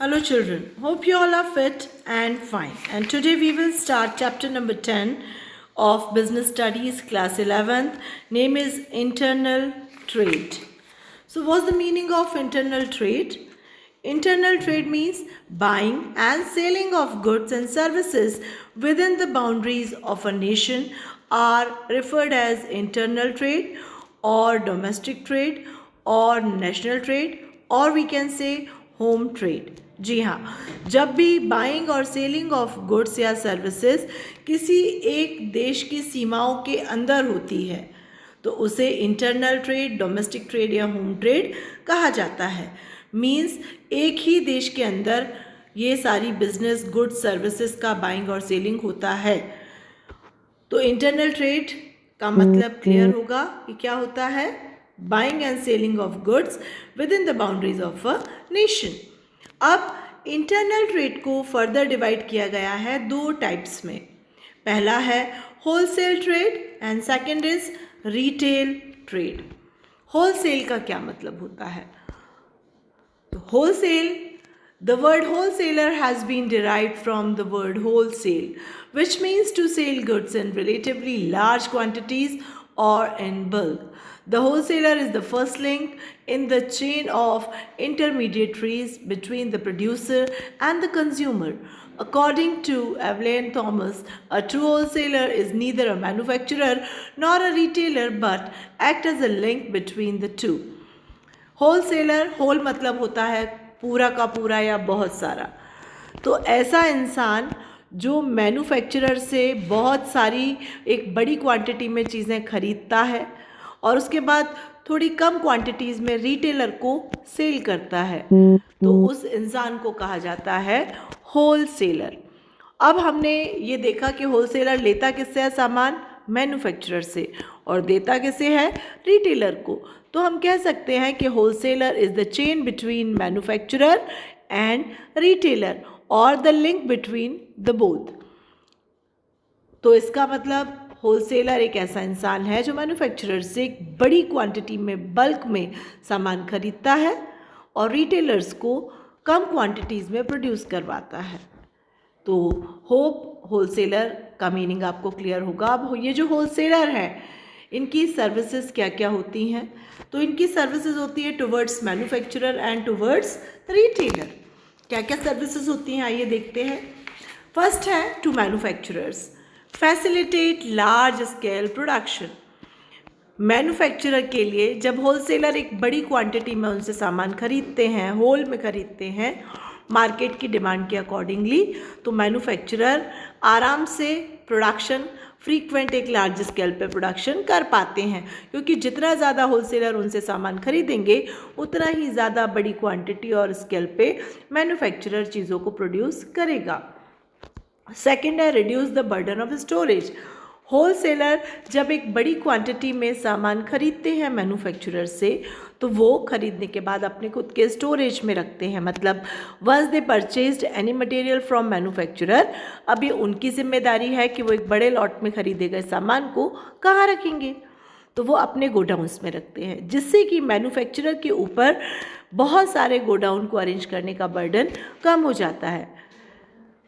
Hello children, hope you all are fit and fine. And today we will start chapter number 10 of Business Studies, class 11th. Name is Internal Trade. So what's the meaning of internal trade? Internal trade means buying and selling of goods and services within the boundaries of a nation are referred as internal trade or domestic trade or national trade or we can say home trade. जी हाँ, जब भी buying और selling of goods या services किसी एक देश की सीमाओं के अंदर होती है तो उसे इंटरनल ट्रेड, डोमेस्टिक ट्रेड या होम ट्रेड कहा जाता है. मीन्स एक ही देश के अंदर ये सारी बिजनेस, गुड्स, सर्विसेज का बाइंग और सेलिंग होता है. तो इंटरनल ट्रेड का मतलब क्लियर होगा कि क्या होता है. Buying and selling of goods with in the boundaries of a nation. अब इंटरनल ट्रेड को फर्दर डिवाइड किया गया है दो टाइप्स में. पहला है wholesale trade and second is retail trade. Wholesale का क्या मतलब होता है? तो wholesale, the word wholesaler has been derived from the word wholesale, which means to sell goods in relatively large quantities or in bulk. The wholesaler is the first link in the chain of intermediaries between the producer and the consumer. According to Evelyn Thomas, a true wholesaler is neither a manufacturer nor a retailer but act as a link between the two. Wholesaler, whole मतलब होता है पूरा का पूरा या बहुत सारा. तो ऐसा इंसान जो मैन्युफैक्चरर से बहुत सारी एक बड़ी क्वांटिटी में चीज़ें खरीदता है और उसके बाद थोड़ी कम क्वांटिटीज़ में रिटेलर को सेल करता है, तो उस इंसान को कहा जाता है होलसेलर. अब हमने ये देखा कि होलसेलर लेता किससे है सामान? मैन्युफैक्चरर से, और देता किसे है? रिटेलर को. तो हम कह सकते हैं कि wholesaler is the chain between manufacturer and retailer और the link between the both. तो इसका मतलब होलसेलर एक ऐसा इंसान है जो मैन्युफैक्चरर से एक बड़ी क्वांटिटी में, बल्क में सामान खरीदता है और रिटेलर्स को कम क्वांटिटीज़ में प्रोड्यूस करवाता है. तो होप होलसेलर का मीनिंग आपको क्लियर होगा. अब ये जो होलसेलर है इनकी सर्विसेज क्या क्या होती हैं? तो इनकी सर्विसेज होती है towards manufacturer and towards retailer. क्या क्या सर्विसेज होती हैं आइए देखते हैं. फर्स्ट है to manufacturers, facilitate large scale production. Manufacturer के लिए जब होलसेलर एक बड़ी क्वांटिटी में उनसे सामान खरीदते हैं, होल में खरीदते हैं मार्केट की डिमांड के अकॉर्डिंगली, तो मैन्युफैक्चरर आराम से प्रोडक्शन फ्रीक्वेंट एक लार्ज स्केल पे प्रोडक्शन कर पाते हैं, क्योंकि जितना ज़्यादा होलसेलर उनसे सामान खरीदेंगे उतना ही ज़्यादा बड़ी क्वांटिटी और स्केल पे मैन्युफैक्चरर चीज़ों को प्रोड्यूस करेगा. सेकेंड है reduce the burden of storage. Wholesaler जब एक बड़ी क्वांटिटी में सामान खरीदते हैं मैन्युफैक्चरर से, तो वो खरीदने के बाद अपने खुद के स्टोरेज में रखते हैं. मतलब once they purchased any material from manufacturer, अभी उनकी जिम्मेदारी है कि वो एक बड़े लॉट में खरीदे गए सामान को कहाँ रखेंगे, तो वो अपने गोडाउन्स में रखते हैं, जिससे कि मैन्युफैक्चरर के ऊपर बहुत सारे गोडाउन को अरेंज करने का बर्डन कम हो जाता है.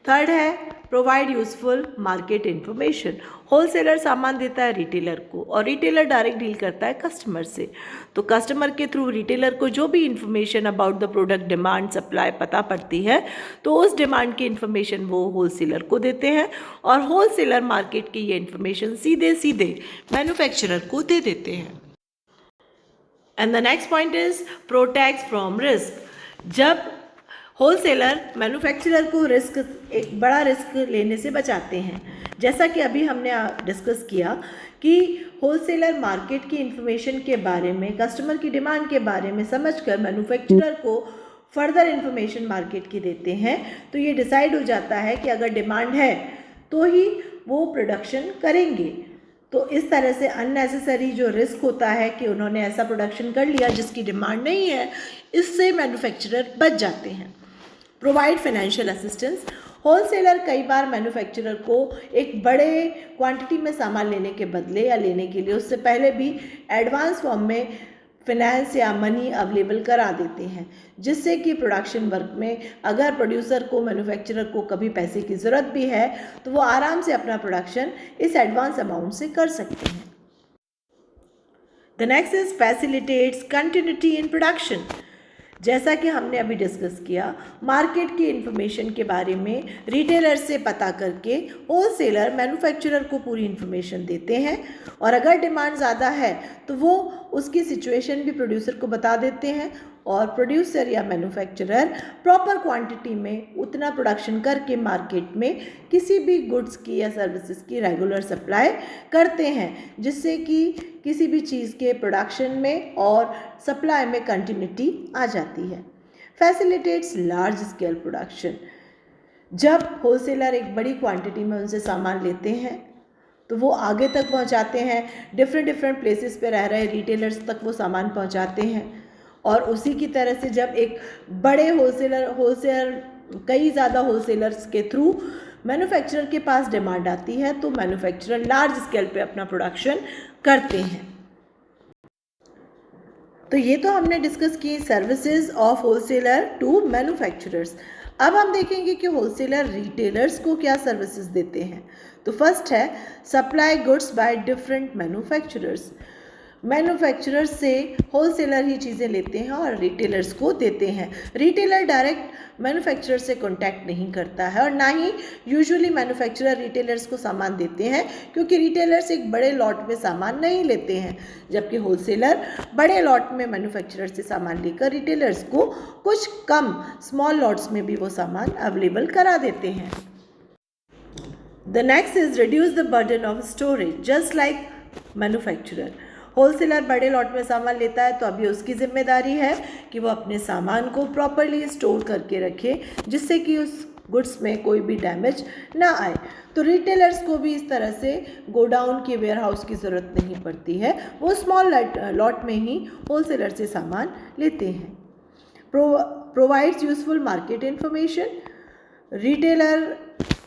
थर्ड है provide useful market information. Wholesaler सामान देता है रिटेलर को और रिटेलर डायरेक्ट डील करता है कस्टमर से. तो कस्टमर के थ्रू रिटेलर को जो भी information about the product, demand, supply पता पड़ती है, तो उस डिमांड की इन्फॉर्मेशन वो होलसेलर को देते हैं और होलसेलर मार्केट की ये इन्फॉर्मेशन सीधे सीधे मैन्युफैक्चरर को दे देते हैं. And the next point is protect from risk. जब होलसेलर मैन्युफैक्चरर को रिस्क, एक बड़ा रिस्क लेने से बचाते हैं, जैसा कि अभी हमने डिस्कस किया कि होलसेलर मार्केट की इन्फॉर्मेशन के बारे में, कस्टमर की डिमांड के बारे में समझकर मैन्युफैक्चरर को फर्दर इन्फॉर्मेशन मार्केट की देते हैं. तो ये डिसाइड हो जाता है कि अगर डिमांड है तो ही वो प्रोडक्शन करेंगे. तो इस तरह से अननेसेसरी जो रिस्क होता है कि उन्होंने ऐसा प्रोडक्शन कर लिया जिसकी डिमांड नहीं है, इससे मैन्युफैक्चरर बच जाते हैं. Provide financial assistance. होलसेलर कई बार मैन्युफैक्चरर को एक बड़े क्वांटिटी में सामान लेने के बदले या लेने के लिए उससे पहले भी एडवांस फॉर्म में फाइनेंस या मनी अवेलेबल करा देते हैं, जिससे कि प्रोडक्शन वर्क में अगर प्रोड्यूसर को, मैन्युफैक्चरर को कभी पैसे की ज़रूरत भी है तो वो आराम से अपना प्रोडक्शन इस एडवांस अमाउंट से कर सकते हैं। The next is facilitates continuity in production. जैसा कि हमने अभी डिस्कस किया, मार्केट की इन्फॉर्मेशन के बारे में रिटेलर से पता करके होलसेलर मैन्युफैक्चरर को पूरी इन्फॉर्मेशन देते हैं, और अगर डिमांड ज़्यादा है तो वो उसकी सिचुएशन भी प्रोड्यूसर को बता देते हैं, और प्रोड्यूसर या मैन्युफैक्चरर प्रॉपर क्वांटिटी में उतना प्रोडक्शन करके मार्केट में किसी भी गुड्स की या सर्विसेज की रेगुलर सप्लाई करते हैं, जिससे कि किसी भी चीज़ के प्रोडक्शन में और सप्लाई में कंटिन्यूटी आ जाती है। Facilitates large scale production. जब होलसेलर एक बड़ी क्वांटिटी में उनसे सामान लेते हैं तो वो आगे तक पहुंचाते हैं, डिफरेंट प्लेसेस पे रह रहे रिटेलर्स तक वो सामान पहुंचाते हैं, और उसी की तरह से जब एक बड़े होलसेलर कई ज़्यादा होलसेलर्स के थ्रू मैन्युफैक्चरर के पास डिमांड आती है तो मैन्युफैक्चरर लार्ज स्केल पे अपना प्रोडक्शन करते हैं। तो ये तो हमने डिस्कस की services of wholesaler to manufacturers. अब हम देखेंगे कि होलसेलर रिटेलर्स को क्या सर्विसेज देते हैं। तो फर्स्ट है supply goods by different manufacturers. Manufacturers से होलसेलर ही चीज़ें लेते हैं और रिटेलर्स को देते हैं। रिटेलर डायरेक्ट मैन्युफैक्चरर से कांटेक्ट नहीं करता है, और ना ही यूजुअली मैन्युफैक्चरर रिटेलर्स को सामान देते हैं, क्योंकि रिटेलर्स एक बड़े लॉट में सामान नहीं लेते हैं, जबकि होलसेलर बड़े लॉट में मैन्युफैक्चरर से सामान लेकर रिटेलर्स को कुछ कम स्मॉल लॉट्स में भी वो सामान अवेलेबल करा देते हैं। The next is reduce the burden of storage just like manufacturer. Wholesaler बड़े लॉट में सामान लेता है तो अभी उसकी जिम्मेदारी है कि वो अपने सामान को प्रॉपरली स्टोर करके रखे, जिससे कि उस गुड्स में कोई भी डैमेज ना आए। तो रिटेलर्स को भी इस तरह से गोडाउन की, वेयरहाउस की ज़रूरत नहीं पड़ती है, वो स्मॉल लॉट में ही होलसेलर से सामान लेते हैं। Provides useful market information. Retailer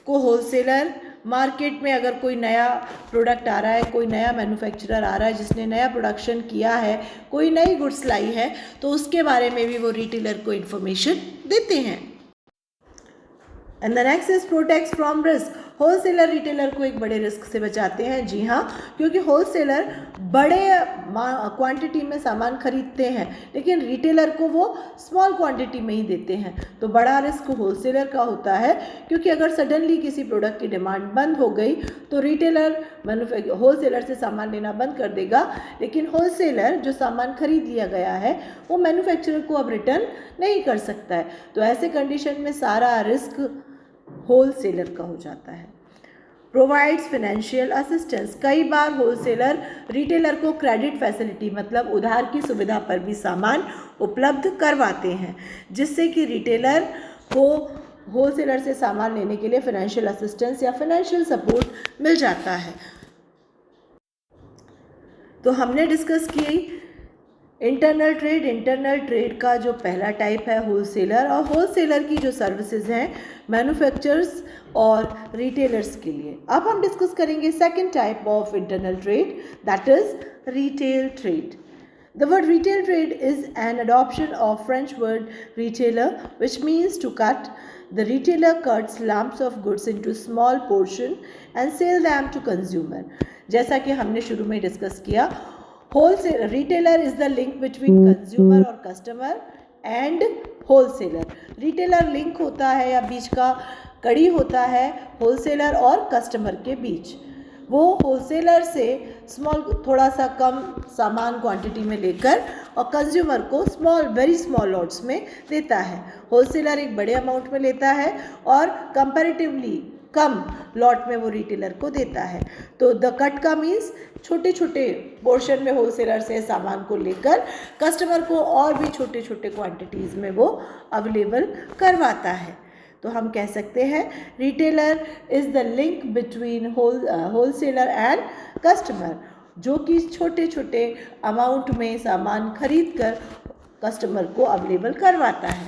को होलसेलर मार्केट में अगर कोई नया प्रोडक्ट आ रहा है, कोई नया मैन्युफैक्चरर आ रहा है जिसने नया प्रोडक्शन किया है, कोई नई गुड्स लाई है, तो उसके बारे में भी वो रिटेलर को इन्फॉर्मेशन देते हैं। And the next is protects from risk. Wholesaler retailer को एक बड़े रिस्क से बचाते हैं। जी हाँ, क्योंकि होलसेलर बड़े क्वांटिटी में सामान खरीदते हैं, लेकिन रिटेलर को वो स्मॉल क्वांटिटी में ही देते हैं। तो बड़ा रिस्क होलसेलर का होता है, क्योंकि अगर सडनली किसी प्रोडक्ट की डिमांड बंद हो गई तो रिटेलर होलसेलर से सामान लेना बंद कर देगा, लेकिन होलसेलर जो सामान खरीद लिया गया है वो मैन्युफैक्चरर को अब रिटर्न नहीं कर सकता है। तो ऐसे कंडीशन में सारा रिस्क होलसेलर का हो जाता है। Provides financial assistance. कई बार होलसेलर रिटेलर को क्रेडिट फैसिलिटी मतलब उधार की सुविधा पर भी सामान उपलब्ध करवाते हैं, जिससे कि रिटेलर को होलसेलर से सामान लेने के लिए फाइनेंशियल असिस्टेंस या फाइनेंशियल सपोर्ट मिल जाता है। तो हमने डिस्कस की इंटरनल ट्रेड। इंटरनल ट्रेड का जो पहला टाइप है होलसेलर, और होलसेलर की जो सर्विसेज हैं मैन्युफैक्चरर्स और रिटेलर्स के लिए। अब हम डिस्कस करेंगे second type of internal trade, that is retail trade. The word retail trade is an adoption of French word retailer, which means to cut. The retailer cuts lumps of goods into small portion and sell them to consumer. जैसा कि हमने शुरू में discuss किया, wholesaler retailer is the link between consumer और customer and wholesaler. Retailer link होता है या बीच का कड़ी होता है होलसेलर और कस्टमर के बीच। वो होलसेलर से स्मॉल, थोड़ा सा कम सामान क्वांटिटी में लेकर और कंज्यूमर को वेरी स्मॉल लॉट्स में देता है। होलसेलर एक बड़े अमाउंट में लेता है और कंपैरेटिवली कम लॉट में वो रिटेलर को देता है। तो द कट का मीन्स छोटे छोटे पोर्शन में होलसेलर से सामान को लेकर कस्टमर को और भी छोटे छोटे क्वांटिटीज़ में वो अवेलेबल करवाता है। तो हम कह सकते हैं retailer is the link between wholesaler and customer, जो कि छोटे छोटे अमाउंट में सामान खरीद कर कस्टमर को अवेलेबल करवाता है।